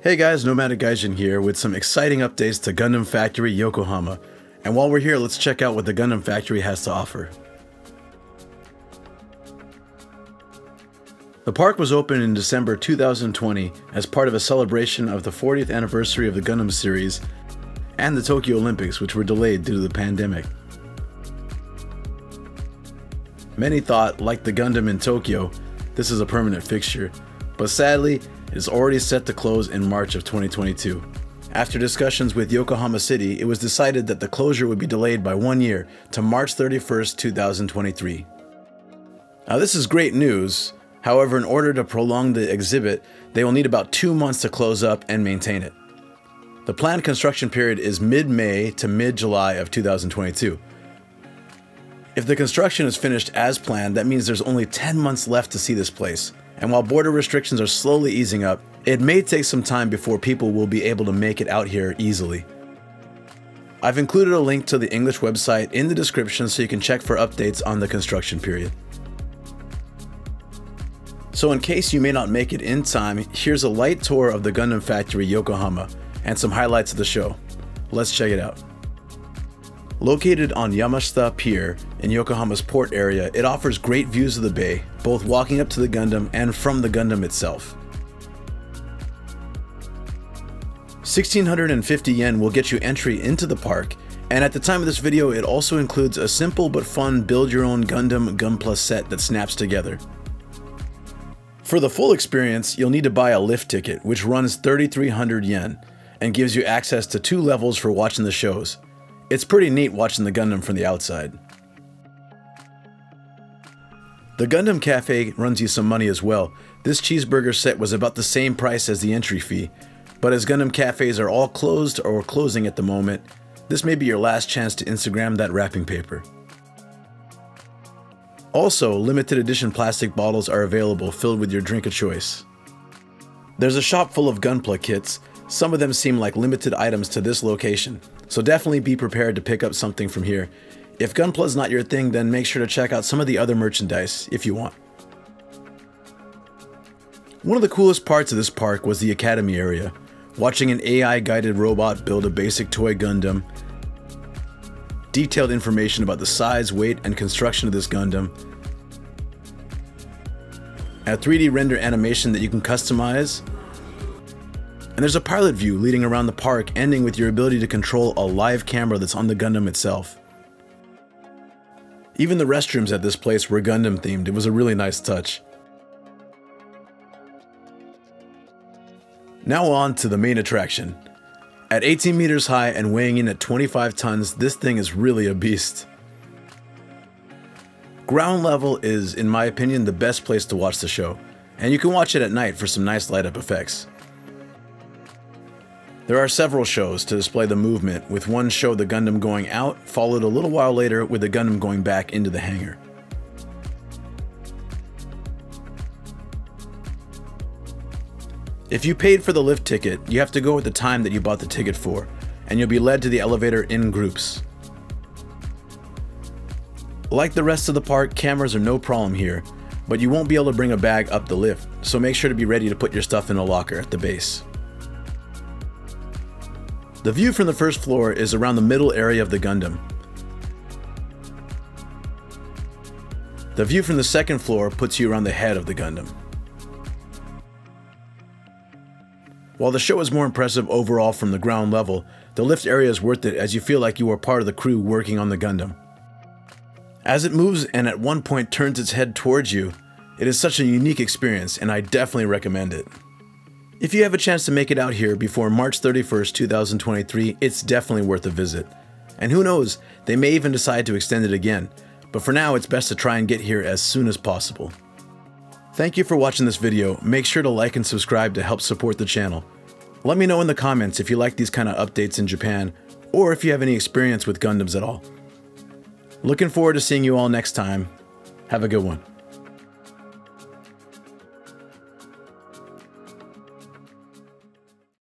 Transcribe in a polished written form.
Hey guys, Nomadic Gaijin here with some exciting updates to Gundam Factory Yokohama. And while we're here, let's check out what the Gundam Factory has to offer. The park was opened in December 2020 as part of a celebration of the 40th anniversary of the Gundam series and the Tokyo Olympics, which were delayed due to the pandemic. Many thought, like the Gundam in Tokyo, this is a permanent fixture, but sadly, it is already set to close in March of 2022. After discussions with Yokohama City, it was decided that the closure would be delayed by 1 year to March 31st, 2023. Now this is great news. However, in order to prolong the exhibit, they will need about 2 months to close up and maintain it. The planned construction period is mid-May to mid-July of 2022. If the construction is finished as planned, that means there's only 10 months left to see this place. And while border restrictions are slowly easing up, it may take some time before people will be able to make it out here easily. I've included a link to the English website in the description so you can check for updates on the construction period. So in case you may not make it in time, here's a light tour of the Gundam Factory Yokohama and some highlights of the show. Let's check it out. Located on Yamashita Pier in Yokohama's port area, it offers great views of the bay, both walking up to the Gundam and from the Gundam itself. 1,650 yen will get you entry into the park, and at the time of this video it also includes a simple but fun build-your-own Gundam Gunpla set that snaps together. For the full experience, you'll need to buy a lift ticket, which runs 3,300 yen, and gives you access to 2 levels for watching the shows. It's pretty neat watching the Gundam from the outside. The Gundam Cafe runs you some money as well. This cheeseburger set was about the same price as the entry fee, but as Gundam cafes are all closed or closing at the moment, this may be your last chance to Instagram that wrapping paper. Also, limited edition plastic bottles are available filled with your drink of choice. There's a shop full of Gunpla kits. Some of them seem like limited items to this location, so definitely be prepared to pick up something from here. If Gunpla is not your thing, then make sure to check out some of the other merchandise if you want. One of the coolest parts of this park was the Academy area. Watching an AI-guided robot build a basic toy Gundam, detailed information about the size, weight, and construction of this Gundam, a 3D render animation that you can customize, and there's a pilot view leading around the park, ending with your ability to control a live camera that's on the Gundam itself. Even the restrooms at this place were Gundam themed. It was a really nice touch. Now on to the main attraction. At 18 meters high and weighing in at 25 tons, this thing is really a beast. Ground level is, in my opinion, the best place to watch the show, and you can watch it at night for some nice light-up effects. There are several shows to display the movement, with one show the Gundam going out, followed a little while later with the Gundam going back into the hangar. If you paid for the lift ticket, you have to go at the time that you bought the ticket for, and you'll be led to the elevator in groups. Like the rest of the park, cameras are no problem here, but you won't be able to bring a bag up the lift, so make sure to be ready to put your stuff in a locker at the base. The view from the first floor is around the middle area of the Gundam. The view from the second floor puts you around the head of the Gundam. While the show is more impressive overall from the ground level, the lift area is worth it as you feel like you are part of the crew working on the Gundam. As it moves and at one point turns its head towards you, it is such a unique experience and I definitely recommend it. If you have a chance to make it out here before March 31st, 2023, it's definitely worth a visit. And who knows, they may even decide to extend it again, but for now it's best to try and get here as soon as possible. Thank you for watching this video. Make sure to like and subscribe to help support the channel. Let me know in the comments if you like these kind of updates in Japan, or if you have any experience with Gundams at all. Looking forward to seeing you all next time. Have a good one.